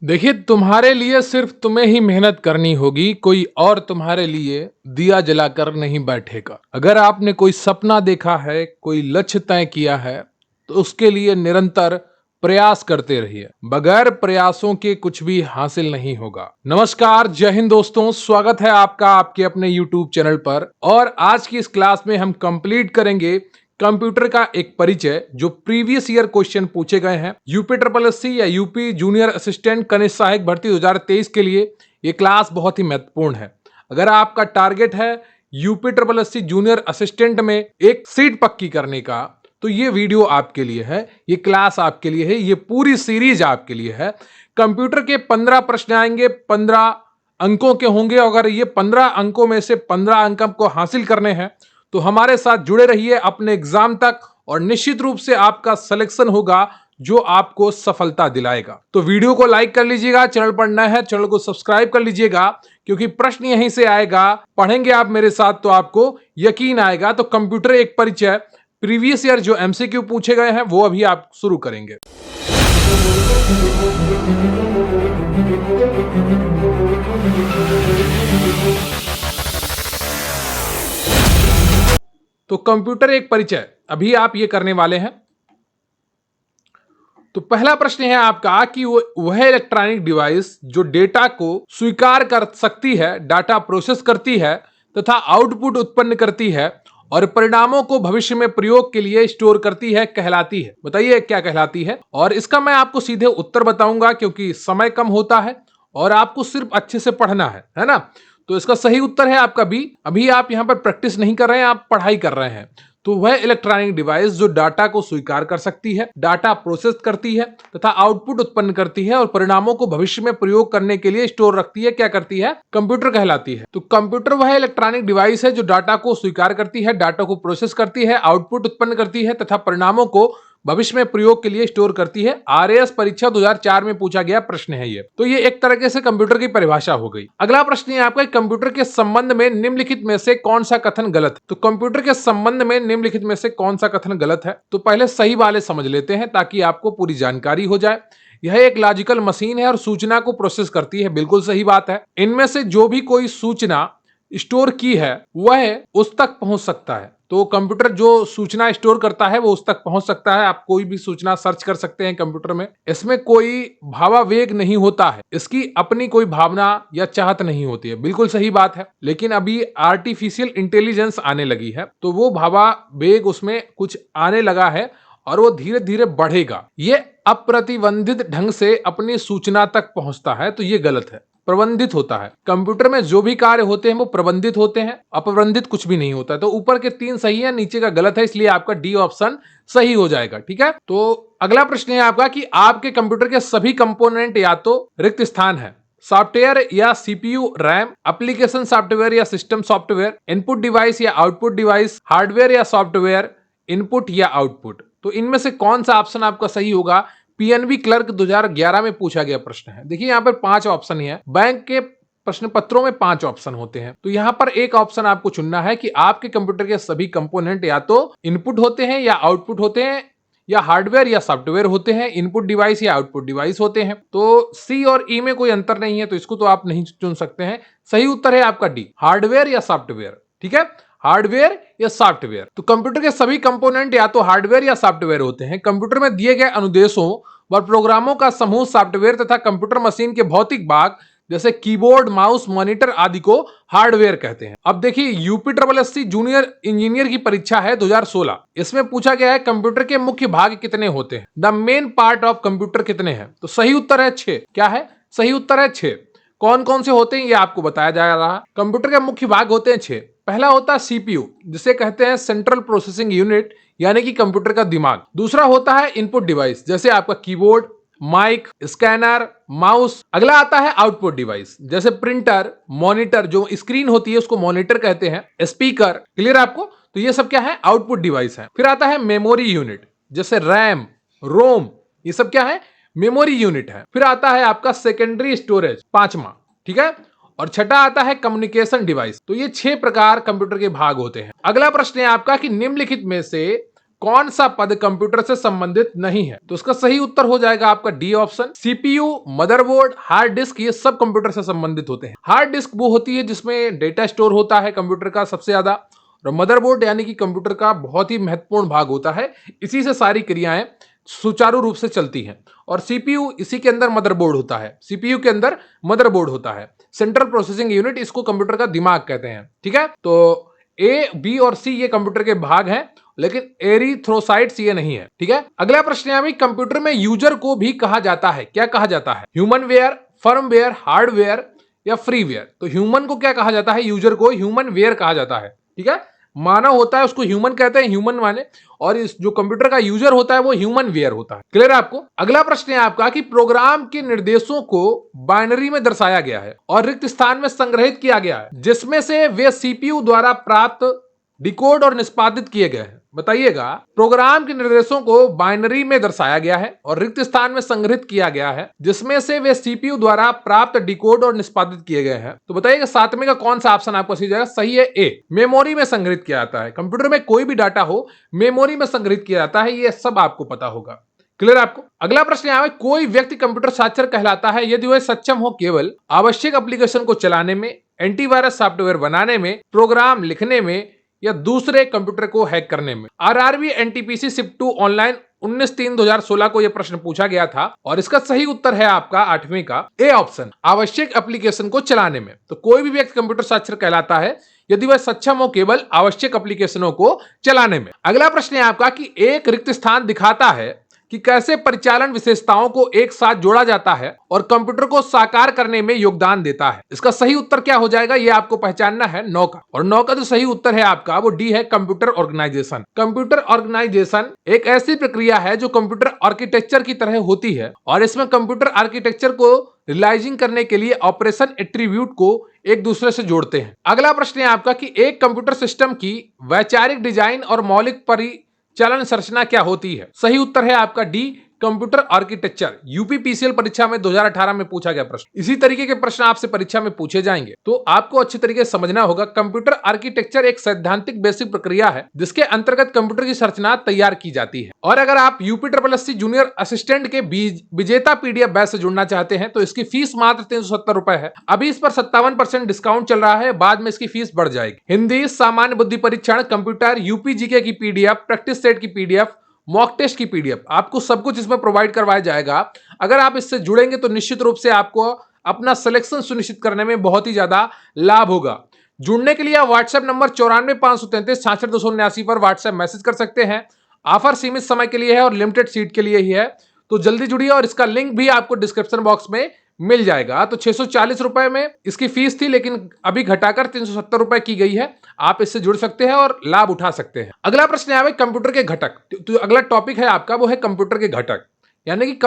देखिए, तुम्हारे लिए सिर्फ तुम्हें ही मेहनत करनी होगी, कोई और तुम्हारे लिए दिया जलाकर नहीं बैठेगा। अगर आपने कोई सपना देखा है, कोई लक्ष्य तय किया है, तो उसके लिए निरंतर प्रयास करते रहिए। बगैर प्रयासों के कुछ भी हासिल नहीं होगा। नमस्कार, जय हिंद दोस्तों, स्वागत है आपका आपके अपने YouTube चैनल पर। और आज की इस क्लास में हम कंप्लीट करेंगे कंप्यूटर का एक परिचय, जो प्रीवियस ईयर क्वेश्चन पूछे गए हैं यूपी ट्रिपल एससी या यूपी जूनियर असिस्टेंट कनिष्ठ सहायक भर्ती 2023 के लिए। ये क्लास बहुत ही महत्वपूर्ण है। अगर आपका टारगेट है UP triple SC junior assistant में एक सीट पक्की करने का, तो ये वीडियो आपके लिए है, ये क्लास आपके लिए है, ये पूरी सीरीज आपके लिए है। कंप्यूटर के 15 प्रश्न आएंगे, 15 अंकों के होंगे। अगर ये 15 अंकों में से 15 अंक आपको हासिल करने हैं, तो हमारे साथ जुड़े रहिए अपने एग्जाम तक, और निश्चित रूप से आपका सिलेक्शन होगा जो आपको सफलता दिलाएगा। तो वीडियो को लाइक कर लीजिएगा, चैनल पर नए हैं चैनल को सब्सक्राइब कर लीजिएगा, क्योंकि प्रश्न यहीं से आएगा। पढ़ेंगे आप मेरे साथ तो आपको यकीन आएगा। तो कंप्यूटर एक परिचय, प्रीवियस ईयर जो एमसीक्यू पूछे गए हैं वो अभी आप शुरू करेंगे। तो कंप्यूटर एक परिचय अभी आप ये करने वाले हैं। तो पहला प्रश्न है आपका कि वह इलेक्ट्रॉनिक डिवाइस जो डेटा को स्वीकार कर सकती है, डाटा प्रोसेस करती है तथा आउटपुट उत्पन्न करती है और परिणामों को भविष्य में प्रयोग के लिए स्टोर करती है, कहलाती है। बताइए क्या कहलाती है। और इसका मैं आपको सीधे उत्तर बताऊंगा, क्योंकि समय कम होता है और आपको सिर्फ अच्छे से पढ़ना है ना। तो इसका सही उत्तर है आपका बी। अभी आप यहां पर प्रैक्टिस नहीं कर रहे हैं, आप पढ़ाई कर रहे हैं। तो वह इलेक्ट्रॉनिक डिवाइस जो डाटा को स्वीकार कर सकती है, डाटा प्रोसेस करती है तथा आउटपुट उत्पन्न करती है और परिणामों को भविष्य में प्रयोग करने के लिए स्टोर रखती है, क्या करती है? कंप्यूटर कहलाती है। तो कंप्यूटर वह इलेक्ट्रॉनिक डिवाइस है जो डाटा को स्वीकार करती है, डाटा को प्रोसेस करती है, आउटपुट उत्पन्न करती है तथा परिणामों को भविष्य में प्रयोग के लिए स्टोर करती है। आरएएस परीक्षा 2004 में पूछा गया प्रश्न है ये। तो ये एक तरीके से कंप्यूटर की परिभाषा हो गई। अगला प्रश्न है आपका, कंप्यूटर के संबंध में निम्नलिखित में से कौन सा कथन गलत है? तो कंप्यूटर के संबंध में निम्नलिखित में से कौन सा कथन गलत है? तो पहले सही वाले समझ लेते हैं ताकि आपको पूरी जानकारी हो जाए। यह एक लॉजिकल मशीन है और सूचना को प्रोसेस करती है, बिल्कुल सही बात है। इनमें से जो भी कोई सूचना स्टोर की है वह उस तक पहुंच सकता है। तो कंप्यूटर जो सूचना स्टोर करता है वो उस तक पहुंच सकता है। आप कोई भी सूचना सर्च कर सकते हैं कंप्यूटर में। इसमें कोई भावावेग नहीं होता है, इसकी अपनी कोई भावना या चाहत नहीं होती है, बिल्कुल सही बात है। लेकिन अभी आर्टिफिशियल इंटेलिजेंस आने लगी है, तो वो भावावेग उसमें कुछ आने लगा है और वो धीरे धीरे बढ़ेगा। ये अप्रतिबंधित ढंग से अपनी सूचना तक पहुंचता है, तो ये गलत है। प्रबंधित होता है। कंप्यूटर में जो भी कार्य होते हैं वो प्रबंधित होते हैं, अप्रबंधित कुछ भी नहीं होता है। तो ऊपर के 3 सही है, नीचे का गलत है, इसलिए आपका डी ऑप्शन सही हो जाएगा। ठीक है। तो अगला प्रश्न है आपका कि आपके कंप्यूटर के सभी कंपोनेंट या तो रिक्त स्थान है, सॉफ्टवेयर या सीपीयू, रैम, एप्लीकेशन सॉफ्टवेयर या सिस्टम सॉफ्टवेयर, इनपुट डिवाइस या आउटपुट डिवाइस, हार्डवेयर या सॉफ्टवेयर, इनपुट या आउटपुट। तो इनमें से कौन सा ऑप्शन आपका सही होगा? पीएनबी क्लर्क 2011 में पूछा गया प्रश्न है। देखिए यहाँ पर 5 ऑप्शन है। बैंक के प्रश्न पत्रों में 5 ऑप्शन होते हैं, तो यहाँ पर एक ऑप्शन आपको चुनना है कि आपके कंप्यूटर के सभी कंपोनेंट या तो इनपुट होते हैं या आउटपुट होते हैं, या हार्डवेयर या सॉफ्टवेयर होते हैं, इनपुट डिवाइस या आउटपुट डिवाइस होते हैं। तो सी और ई में कोई अंतर नहीं है, तो इसको तो आप नहीं चुन सकते हैं। सही उत्तर है आपका डी, हार्डवेयर या सॉफ्टवेयर। ठीक है, हार्डवेयर या सॉफ्टवेयर। तो कंप्यूटर के सभी कंपोनेंट या तो हार्डवेयर या सॉफ्टवेयर होते हैं। कंप्यूटर में दिए गए अनुदेशों व प्रोग्रामों का समूह सॉफ्टवेयर तथा कंप्यूटर मशीन के भौतिक भाग जैसे कीबोर्ड, माउस, मॉनिटर आदि को हार्डवेयर कहते हैं। अब देखिए UP triple SC junior engineer की परीक्षा है 2016। इसमें पूछा गया है कंप्यूटर के मुख्य भाग कितने होते हैं, the main part of computer कितने हैं? तो सही उत्तर है 6। क्या है? सही उत्तर है 6। कौन कौन से होते हैं ये आपको बताया जा रहा है। कंप्यूटर के मुख्य भाग होते हैं 6। पहला होता है सीपीयू, जिसे कहते हैं सेंट्रल प्रोसेसिंग यूनिट, यानी कि कंप्यूटर का दिमाग। दूसरा होता है इनपुट डिवाइस, जैसे आपका कीबोर्ड, माइक, स्कैनर, माउस। अगला आता है आउटपुट डिवाइस, जैसे प्रिंटर, मॉनिटर, जो स्क्रीन होती है उसको मॉनिटर कहते हैं, स्पीकर। क्लियर आपको? तो ये सब क्या है? आउटपुट डिवाइस है। फिर आता है मेमोरी यूनिट, जैसे रैम, रोम, ये सब क्या है? मेमोरी यूनिट है। फिर आता है आपका सेकेंडरी स्टोरेज, 5वां। ठीक है। और छठा आता है कम्युनिकेशन डिवाइस। तो ये 6 प्रकार कंप्यूटर के भाग होते हैं। अगला प्रश्न है आपका कि निम्नलिखित में से कौन सा पद कंप्यूटर से संबंधित नहीं है? तो इसका सही उत्तर हो जाएगा आपका D option. CPU, motherboard, hard disk, ये सब कंप्यूटर से संबंधित होते हैं। हार्ड डिस्क वो होती है जिसमें डेटा स्टोर होता है कंप्यूटर का सबसे ज्यादा, और मदरबोर्ड यानी कि कंप्यूटर का बहुत ही महत्वपूर्ण भाग होता है, इसी से सारी क्रियाएं सुचारू रूप से चलती हैं। और सीपीयू, इसी के अंदर मदरबोर्ड होता है, सीपीयू के अंदर मदरबोर्ड होता है, सेंट्रल प्रोसेसिंग यूनिट, इसको कंप्यूटर का दिमाग कहते हैं। ठीक है, तो ए, बी और सी ये कंप्यूटर के भाग हैं, लेकिन एरिथ्रोसाइट्स ये नहीं है। ठीक है, अगला प्रश्न है, कंप्यूटर में यूजर को भी कहा जाता है, क्या कहा जाता है? ह्यूमनवेयर, फर्मवेयर, हार्डवेयर या फ्रीवेयर? तो ह्यूमन को क्या कहा जाता है? यूजर को ह्यूमन वेयर कहा जाता है। ठीक है, मानव होता है उसको ह्यूमन कहते हैं, ह्यूमन माने, और इस जो कंप्यूटर का यूजर होता है वो ह्यूमन वेयर होता है। क्लियर है आपको? अगला प्रश्न है आपका कि प्रोग्राम के निर्देशों को बाइनरी में दर्शाया गया है और रिक्त स्थान में संग्रहित किया गया है, जिसमें से वे सीपीयू द्वारा प्राप्त, डिकोड और निष्पादित किए गए हैं। बताइएगा, प्रोग्राम के निर्देशों को बाइनरी में दर्शाया गया है और रिक्त स्थान में संग्रहित किया गया है, जिसमें से वे सीपीयू द्वारा प्राप्त, डिकोड और निष्पादित किए गए हैं। तो बताइएगा सातवें का कौन सा ऑप्शन आपको सही जाएगा? सही है ए, मेमोरी में संग्रहित किया जाता है। कंप्यूटर में कोई भी डाटा हो मेमोरी में संग्रहित किया जाता है, ये सब आपको पता होगा। क्लियर आपको? अगला प्रश्न है, कोई व्यक्ति कंप्यूटर साक्षर कहलाता है यदि वह सक्षम हो केवल आवश्यक एप्लीकेशन को चलाने में, एंटीवायरस सॉफ्टवेयर बनाने में, प्रोग्राम लिखने में या दूसरे कंप्यूटर को हैक करने में। आरआरबी एनटीपीसी शिफ्ट 2 ऑनलाइन 19/3/2016 को यह प्रश्न पूछा गया था और इसका सही उत्तर है आपका 8वीं का ए ऑप्शन, आवश्यक एप्लीकेशन को चलाने में। तो कोई भी व्यक्ति कंप्यूटर साक्षर कहलाता है यदि वह सक्षम हो केवल आवश्यक एप्लीकेशनों को चलाने में। अगला प्रश्न है आपका कि एक रिक्त स्थान दिखाता है कि कैसे परिचालन विशेषताओं को एक साथ जोड़ा जाता है और कंप्यूटर को साकार करने में योगदान देता है। इसका सही उत्तर क्या हो जाएगा? ये आपको पहचानना है 9 का, और 9 का जो सही उत्तर है आपका वो डी है, कंप्यूटर ऑर्गेनाइजेशन। कंप्यूटर ऑर्गेनाइजेशन एक ऐसी प्रक्रिया है जो कंप्यूटर आर्किटेक्चर की तरह होती है और इसमें कंप्यूटर आर्किटेक्चर को रियलाइजिंग करने के लिए ऑपरेशन एट्रीब्यूट को एक दूसरे से जोड़ते हैं। अगला प्रश्न है आपका कि एक कंप्यूटर सिस्टम की वैचारिक डिजाइन और मौलिक परिचालन संरचना क्या होती है? सही उत्तर है आपका डी, कंप्यूटर आर्किटेक्चर। यूपीपीसीएल परीक्षा में 2018 में पूछा गया प्रश्न। इसी तरीके के प्रश्न आपसे परीक्षा में पूछे जाएंगे, तो आपको अच्छी तरीके से समझना होगा। कंप्यूटर आर्किटेक्चर एक सैद्धांतिक बेसिक प्रक्रिया है जिसके अंतर्गत कंप्यूटर की संरचना तैयार की जाती है। और अगर आप यूपीएससी जूनियर असिस्टेंट के विजेता पीडीएफ बैच से जुड़ना चाहते हैं तो इसकी फीस मात्र 370 रुपए है। अभी इस पर 57% डिस्काउंट चल रहा है, बाद में इसकी फीस बढ़ जाएगी। हिंदी, सामान्य बुद्धि परीक्षण, कंप्यूटर, यूपीजीके की पीडीएफ, प्रैक्टिस सेट की पीडीएफ, मॉक टेस्ट की पीडीएफ, आपको सब कुछ इसमें प्रोवाइड करवाया जाएगा। अगर आप इससे जुड़ेंगे तो निश्चित रूप से आपको अपना सिलेक्शन सुनिश्चित करने में बहुत ही ज्यादा लाभ होगा। जुड़ने के लिए आप व्हाट्सएप नंबर 94,533,66,279 पर व्हाट्सएप मैसेज कर सकते हैं। ऑफर सीमित समय के लिए है और लिमिटेड सीट के लिए ही है, तो जल्दी जुड़िए। और इसका लिंक भी आपको डिस्क्रिप्शन बॉक्स में मिल जाएगा। तो 640 रुपए में इसकी फीस थी, लेकिन अभी घटाकर 370 रुपए की गई है। आप इससे जुड़ सकते हैं और लाभ उठा सकते हैं। अगला प्रश्न है कंप्यूटर के घटक। तो अगला टॉपिक है आपका वो है कंप्यूटर के घटक, यानी कि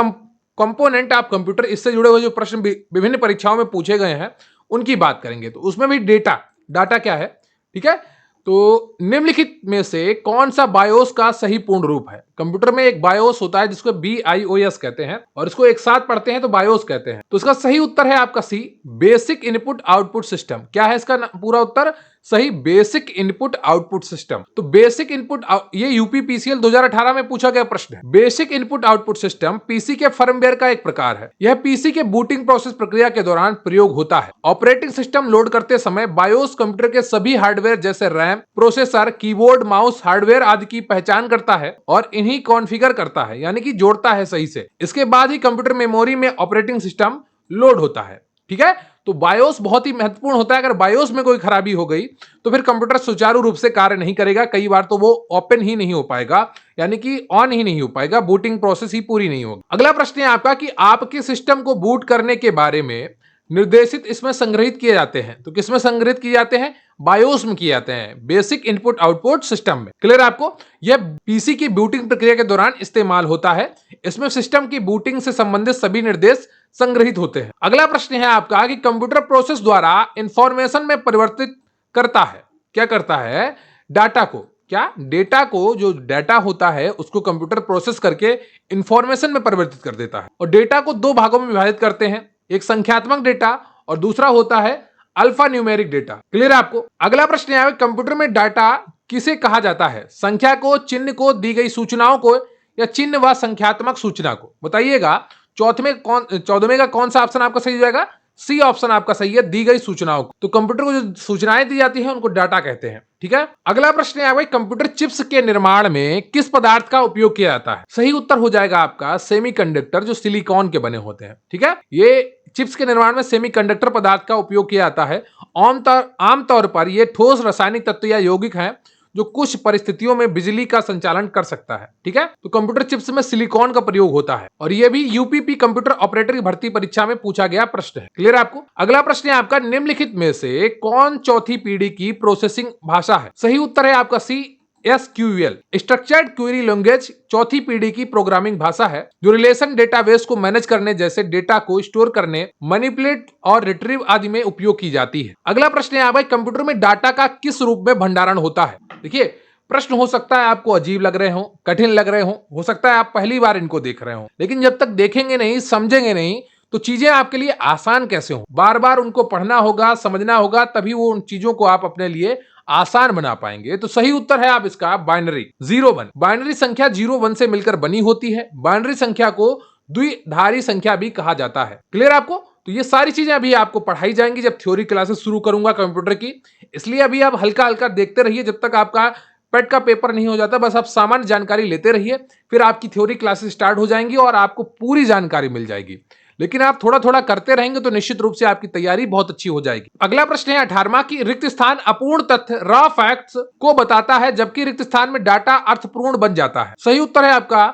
कंपोनेंट ऑफ कंप्यूटर। इससे जुड़े हुए जो प्रश्न विभिन्न परीक्षाओं में पूछे गए हैं उनकी बात करेंगे। तो उसमें भी डाटा क्या है, ठीक है। तो निम्नलिखित में से कौन सा बायोस का सही पूर्ण रूप है? कंप्यूटर में एक बायोस होता है जिसको BIOS कहते हैं, और इसको एक साथ पढ़ते हैं तो बायोस कहते हैं। तो इसका सही उत्तर है आपका सी, बेसिक इनपुट आउटपुट सिस्टम। क्या है इसका पूरा उत्तर? सही, बेसिक इनपुट आउटपुट सिस्टम। तो बेसिक इनपुट, ये यूपीपीसीएल 2018 में पूछा गया प्रश्न है। Basic input output system PC के फर्मवेयर का एक प्रकार है। यह पीसी के बूटिंग प्रोसेस प्रक्रिया के दौरान प्रयोग होता है। ऑपरेटिंग सिस्टम लोड करते समय बायोस कंप्यूटर के सभी हार्डवेयर जैसे RAM, processor, keyboard, mouse, hardware आदि की पहचान करता है और इन्हीं कॉन्फ़िगर करता है, यानी कि जोड़ता है सही से। इसके बाद ही कंप्यूटर मेमोरी में ऑपरेटिंग सिस्टम लोड होता है। ठीक है, तो बायोस बहुत ही महत्वपूर्ण होता है। अगर बायोस में कोई खराबी हो गई तो फिर कंप्यूटर सुचारू रूप से कार्य नहीं करेगा। कई बार तो वो ओपन ही नहीं हो पाएगा, यानी कि ऑन ही नहीं हो पाएगा, बूटिंग प्रोसेस ही पूरी नहीं होगी। अगला प्रश्न है आपका कि आपके सिस्टम को बूट करने के बारे में निर्देशित इसमें संग्रहित किए जाते हैं। तो किसमें संग्रहित किए जाते हैं? बायोस में किए जाते हैं, बेसिक इनपुट आउटपुट सिस्टम में। क्लियर आपको? यह पीसी की बूटिंग प्रक्रिया के दौरान इस्तेमाल होता है। इसमें सिस्टम की बूटिंग से संबंधित सभी निर्देश संग्रहित होते हैं। अगला प्रश्न है आपका कि कंप्यूटर प्रोसेस द्वारा इंफॉर्मेशन में परिवर्तित करता है। क्या करता है? डाटा को। क्या? डेटा को, जो डाटा होता है उसको कंप्यूटर प्रोसेस करके इंफॉर्मेशन में परिवर्तित कर देता है। और डेटा को दो भागों में विभाजित करते हैं, एक संख्यात्मक डेटा और दूसरा होता है अल्फा न्यूमेरिक डेटा। क्लियर है आपको? अगला प्रश्न है कंप्यूटर में डाटा किसे कहा जाता है? संख्या को, चिन्ह को, दी गई सूचनाओं को, या चिन्ह व संख्यात्मक सूचना को? बताइएगा। चौदहवें का कौन सा ऑप्शन आपका सही हो जाएगा? सी ऑप्शन आपका सही है, दी गई सूचनाओं को। तो कंप्यूटर को जो सूचनाएं दी जाती हैं उनको डाटा कहते हैं। ठीक है, अगला प्रश्न है आपका, कंप्यूटर चिप्स के निर्माण में किस पदार्थ का उपयोग किया जाता है? सही उत्तर हो जाएगा आपका सेमीकंडक्टर, जो सिलिकॉन के बने होते हैं। ठीक है, ये चिप्स के निर्माण में सेमीकंडक्टर पदार्थ का उपयोग किया जाता है। आमतौर पर ये ठोस रासायनिक तत्व या यौगिक हैं जो कुछ परिस्थितियों में बिजली का संचालन कर सकता है। ठीक है, तो कंप्यूटर चिप्स में सिलिकॉन का प्रयोग होता है और यह भी यूपीपी कंप्यूटर ऑपरेटर की भर्ती परीक्षा में पूछा गया प्रश्न है। क्लियर है आपको? अगला प्रश्न है आपका, निम्नलिखित में से कौन चौथी पीढ़ी की प्रोसेसिंग भाषा है? सही उत्तर है आपका सी, SQL, स्ट्रक्चर्ड क्वेरी लैंग्वेज चौथी पीढ़ी की प्रोग्रामिंग भाषा है जो रिलेशन डेटाबेस को मैनेज करने जैसे डेटा को स्टोर करने, मैनिपुलेट और रिट्रीव आदि में उपयोग की जाती है। अगला प्रश्न है आपका, कंप्यूटर में डाटा का किस रूप में भंडारण होता है? देखिए, प्रश्न हो सकता है आपको अजीब लग रहे हो, कठिन लग रहे हो सकता है आप पहली बार इनको देख रहे हो, लेकिन जब तक देखेंगे नहीं, समझेंगे नहीं, तो चीजें आपके लिए आसान कैसे हो? बार बार उनको पढ़ना होगा, समझना होगा, तभी वो उन चीजों को आप अपने लिए आसान बना पाएंगे। तो सही उत्तर है आप इसका बाइनरी, 0-1। बाइनरी संख्या 0-1 से मिलकर बनी होती है। बाइनरी संख्या को द्विधारी संख्या भी कहा जाता है। क्लियर आपको? तो ये सारी चीजें अभी आपको पढ़ाई जाएंगी जब थ्योरी क्लासेस शुरू करूंगा कंप्यूटर की, इसलिए अभी आप हल्का हल्का देखते रहिए जब तक आपका पेट का पेपर नहीं हो जाता। बस आप सामान्य जानकारी लेते रहिए, फिर आपकी थ्योरी क्लासेस स्टार्ट हो जाएंगी और आपको पूरी जानकारी मिल जाएगी। लेकिन आप थोड़ा थोड़ा करते रहेंगे तो निश्चित रूप से आपकी तैयारी बहुत अच्छी हो जाएगी। अगला प्रश्न है 18वां की, रिक्त स्थान अपूर्ण तथ्य रॉ फैक्ट्स को बताता है जबकि रिक्त स्थान में डाटा अर्थपूर्ण बन जाता है। सही उत्तर है आपका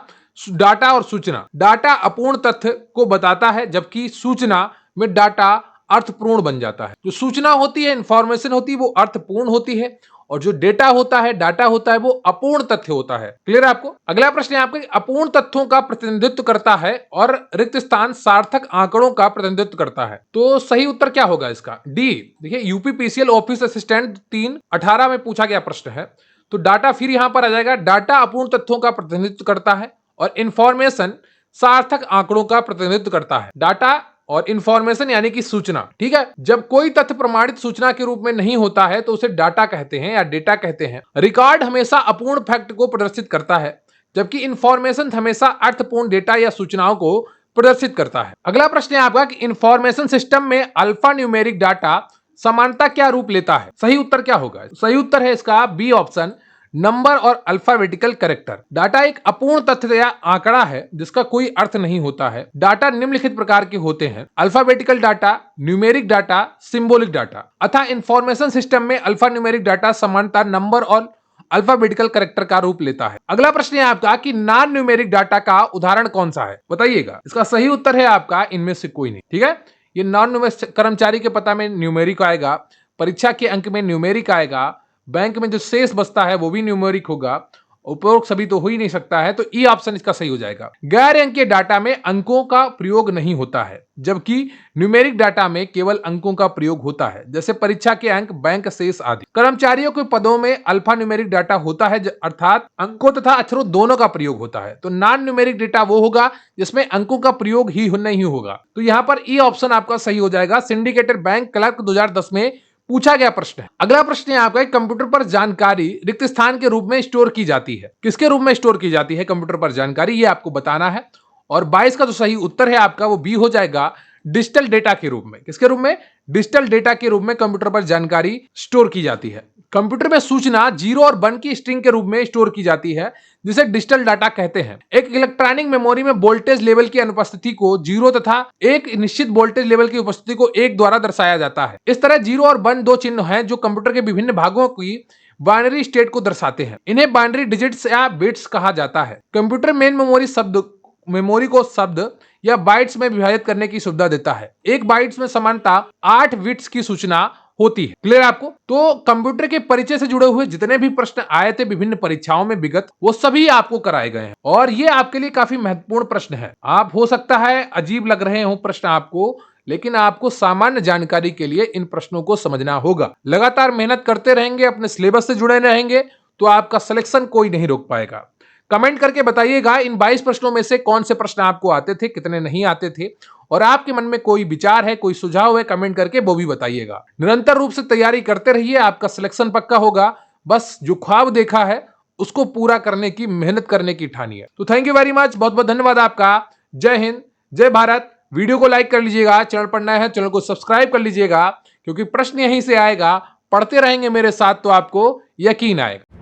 डाटा और सूचना। डाटा अपूर्ण तथ्य को बताता है जबकि सूचना में डाटा अर्थपूर्ण बन जाता है। जो सूचना होती है, इंफॉर्मेशन होती है, वो अर्थपूर्ण होती है और जो डेटा होता है, डाटा होता है, वो अपूर्ण तथ्य होता है। क्लियर है आपको? अगला प्रश्न है आपका, अपूर्ण तथ्यों का प्रतिनिधित्व करता है और रिक्त स्थान सार्थक आंकड़ों का प्रतिनिधित्व करता है। तो सही उत्तर क्या होगा इसका? डी। देखिए, यूपीपीसीएल ऑफिस असिस्टेंट 3/18 में पूछा गया प्रश्न है। तो डाटा फिर यहां पर आ जाएगा, डाटा अपूर्ण तथ्यों का प्रतिनिधित्व करता है और इंफॉर्मेशन सार्थक आंकड़ों का प्रतिनिधित्व करता है। डाटा और इंफॉर्मेशन यानी कि सूचना। ठीक है, जब कोई तथ्य प्रमाणित सूचना के रूप में नहीं होता है तो उसे डाटा कहते हैं या डेटा कहते हैं। रिकॉर्ड हमेशा अपूर्ण फैक्ट को प्रदर्शित करता है जबकि इंफॉर्मेशन हमेशा अर्थपूर्ण डेटा या सूचनाओं को प्रदर्शित करता है। अगला प्रश्न है आपका कि इंफॉर्मेशन सिस्टम में अल्फा न्यूमेरिक डाटा समानता क्या रूप लेता है? सही उत्तर क्या होगा? सही उत्तर है इसका बी ऑप्शन, नंबर और अल्फाबेटिकल कैरेक्टर। डाटा एक अपूर्ण तथ्य या आंकड़ा है जिसका कोई अर्थ नहीं होता है। डाटा निम्नलिखित प्रकार के होते हैं: alphabetical data, numeric data, symbolic data. अतः इंफॉर्मेशन सिस्टम में अल्फा न्यूमेरिक डाटा समानता नंबर और अल्फाबेटिकल कैरेक्टर का रूप लेता है। अगला प्रश्न है आपका कि नॉन न्यूमेरिक डाटा का उदाहरण कौन सा है? बताइएगा। इसका सही उत्तर है आपका इनमें से कोई नहीं। ठीक है, ये नॉन न्यूमेरिक कर्मचारी के पता में न्यूमेरिक आएगा, परीक्षा के अंक में न्यूमेरिक आएगा, बैंक में जो शेष बचता है वो भी न्यूमेरिक होगा, उपरोक्त सभी तो हो ही नहीं सकता है। तो ई ऑप्शन इसका सही हो जाएगा। गैर अंकीय डाटा में अंकों का प्रयोग नहीं होता है जबकि न्यूमेरिक डाटा में केवल अंकों का प्रयोग होता है, जैसे परीक्षा के अंक, बैंक शेष आदि। कर्मचारियों के पदों में अल्फा न्यूमेरिक डाटा होता है अर्थात अंकों तथा अक्षरों दोनों का प्रयोग होता है। तो नॉन न्यूमेरिक डेटा वो होगा जिसमें अंकों का प्रयोग ही नहीं होगा। तो यहां पर ई ऑप्शन आपका सही हो जाएगा। सिंडिकेटेड बैंक क्लर्क 2010 में पूछा गया प्रश्न है। अगला प्रश्न है आपका, कंप्यूटर पर जानकारी रिक्त स्थान के रूप में स्टोर की जाती है। किसके रूप में स्टोर की जाती है कंप्यूटर पर जानकारी, ये आपको बताना है। और 22 का जो सही उत्तर है आपका वो बी हो जाएगा, डिजिटल डेटा के रूप में। किसके रूप में? डिजिटल डेटा के रूप में कंप्यूटर पर जानकारी स्टोर की जाती है। कंप्यूटर में सूचना 0 और 1 की स्ट्रिंग के रूप में स्टोर की जाती है जिसे डिजिटल डाटा कहते हैं। एक इलेक्ट्रॉनिक मेमोरी में वोल्टेज लेवल की अनुपस्थिति को 0 तथा एक निश्चित वोल्टेज लेवल की उपस्थिति को 1 द्वारा दर्शाया जाता है। इस तरह 0 और 1 दो चिन्ह हैं जो कंप्यूटर के विभिन्न भागों की बाइनरी स्टेट को दर्शाते हैं। इन्हें बाइनरी डिजिट्स या बिट्स कहा जाता है। कंप्यूटर मेन मेमोरी को शब्द या बाइट्स में विभाजित करने की सुविधा देता है। एक बाइट्स में समानता 8 बिट्स की सूचना होती है। क्लियर आपको? तो कंप्यूटर के परिचय से जुड़े हुए जितने भी प्रश्न आए थे विभिन्न परीक्षाओं में विगत, वो सभी आपको कराए गए हैं और ये आपके लिए काफी महत्वपूर्ण प्रश्न है। आप हो सकता है अजीब लग रहे हो प्रश्न आपको, लेकिन आपको सामान्य जानकारी के लिए इन प्रश्नों को समझना होगा। लगातार मेहनत करते रहेंगे, अपने सिलेबस से जुड़े रहेंगे तो आपका सिलेक्शन कोई नहीं रोक पाएगा। कमेंट करके बताइएगा इन 22 प्रश्नों में से कौन से प्रश्न आपको आते थे, कितने नहीं आते थे, और आपके मन में कोई विचार है, कोई सुझाव है, कमेंट करके वो भी बताइएगा। निरंतर रूप से तैयारी करते रहिए, आपका सिलेक्शन पक्का होगा। बस जो ख्वाब देखा है उसको पूरा करने की मेहनत करने की ठानी है। तो थैंक यू वेरी मच, बहुत बहुत धन्यवाद आपका। जय हिंद, जय भारत। वीडियो को लाइक कर लीजिएगा, चैनल पर नया है चैनल को सब्सक्राइब कर लीजिएगा, क्योंकि प्रश्न यहीं से आएगा। पढ़ते रहेंगे मेरे साथ तो आपको यकीन आएगा।